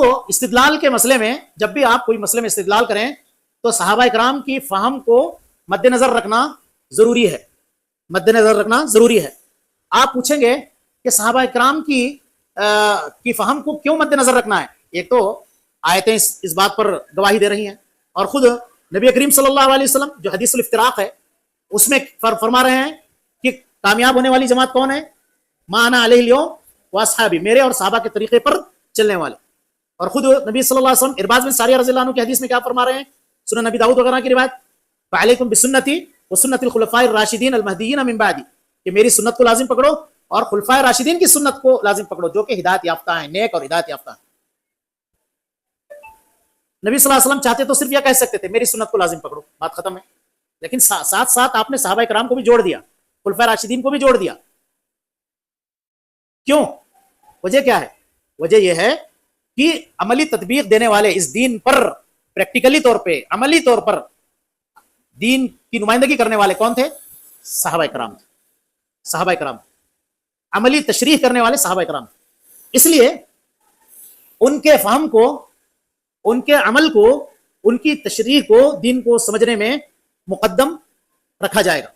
تو استدلال کے مسئلے میں جب بھی آپ کوئی مسئلے میں استدلال کریں تو صحابہ کرام کی فہم کو مد نظر رکھنا ضروری ہے، مد نظر رکھنا ضروری ہے۔ آپ پوچھیں گے کہ صحابہ کرام کی فہم کو کیوں مد نظر رکھنا ہے؟ ایک تو آیتیں اس بات پر گواہی دے رہی ہیں، اور خود نبی کریم صلی اللہ علیہ وسلم جو حدیث الافتراق ہے اس میں فرما رہے ہیں کہ کامیاب ہونے والی جماعت کون ہے؟ ما انا علیہ اليوم واصحابی، میرے اور صحابہ کے طریقے پر چلنے والے۔ اور خود نبی صلی اللہ علیہ وسلم ارباز بن ساریہ رضی اللہ عنہ کی حدیث میں کیا فرما رہے ہیں؟ سنن نبی داؤد وغیرہ کی روایت، فعلیکم بسنتی وسنت الخلفاء الراشدین المہدیین من بعدی، کہ میری سنت کو لازم پکڑو اور خلفائے راشدین کی سنت کو لازم پکڑو جو کہ ہدایت یافتہ ہیں، نیک اور ہدایت یافتہ ہیں۔ نبی صلی اللہ علیہ وسلم چاہتے تو صرف یہ کہہ سکتے تھے میری سنت کو لازم پکڑو، بات ختم ہے، لیکن ساتھ ساتھ آپ نے صحابہ کرام کو بھی جوڑ دیا، خلفائے راشدین کو بھی جوڑ دیا۔ کیوں؟ وجہ کیا ہے؟ وجہ یہ ہے کہ عملی تطبیق دینے والے اس دین پر پریکٹیکلی طور پہ، عملی طور پر دین کی نمائندگی کرنے والے کون تھے؟ صحابہ کرام تھے، صحابہ کرام، عملی تشریح کرنے والے صحابہ کرام۔ اس لیے ان کے فہم کو، ان کے عمل کو، ان کی تشریح کو دین کو سمجھنے میں مقدم رکھا جائے گا۔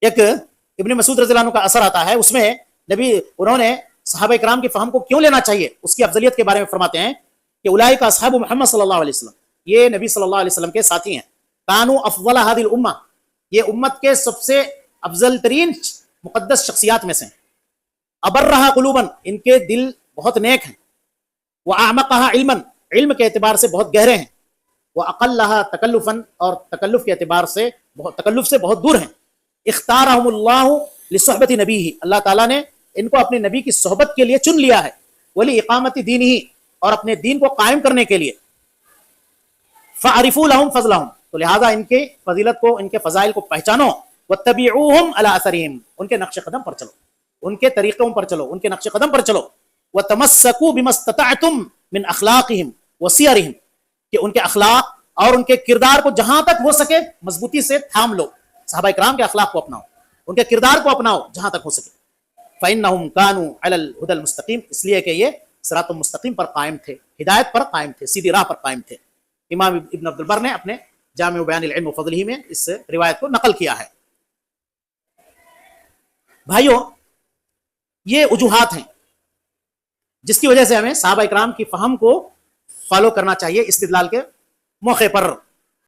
ایک ابن مسعود رضی اللہ عنہ کا اثر آتا ہے، اس میں انہوں نے صحابہ کرام کی فہم کو کیوں لینا چاہیے اس کی افضلیت کے بارے میں فرماتے ہیں کہ اولئک اصحاب محمد صلی اللہ علیہ وسلم، یہ نبی صلی اللہ علیہ وسلم کے ساتھی ہیں، کانوا افضل هذه الامه، یہ امت کے سب سے افضل ترین مقدس شخصیات میں سے ہیں، ابرها قلوبا، ان کے دل بہت نیک ہیں، واعمقها علما، علم کے اعتبار سے بہت گہرے ہیں، واقلها تکلفا، اور تکلف کے اعتبار سے تکلف سے بہت دور ہیں، اختارهم اللہ لصحبت نبیہ، اللہ تعالیٰ نے ان کو اپنے نبی کی صحبت کے لیے چن لیا ہے، ولی اقامت دینہ، اور اپنے دین کو قائم کرنے کے لیے، فاعرفوا لهم فضلهم، تو لہذا ان کے فضیلت کو، ان کے فضائل کو پہچانو، واتبعوهم على اثرهم، ان کے نقش قدم پر چلو، ان کے طریقوں پر چلو، ان کے نقش قدم پر چلو، وتمسكوا بما استطعتم من اخلاقهم وسيرهم، کہ ان کے اخلاق اور ان کے کردار کو جہاں تک ہو سکے مضبوطی سے تھام لو، صحابہ کرام کے اخلاق کو اپناؤ، ان کے کردار کو اپناؤ جہاں تک ہو سکے، فإنهم كانوا على الهدى المستقيم، اس لیے کہ یہ صراط المستقیم پر قائم تھے، ہدایت پر قائم تھے، سیدھی راہ پر قائم تھے۔ امام ابن عبد البر نے اپنے جامع بیان العلم و فضلہ میں اس روایت کو نقل کیا ہے۔ بھائیو، یہ وجوہات ہیں جس کی وجہ سے ہمیں صحابہ کرام کی فہم کو فالو کرنا چاہیے استدلال کے موقع پر۔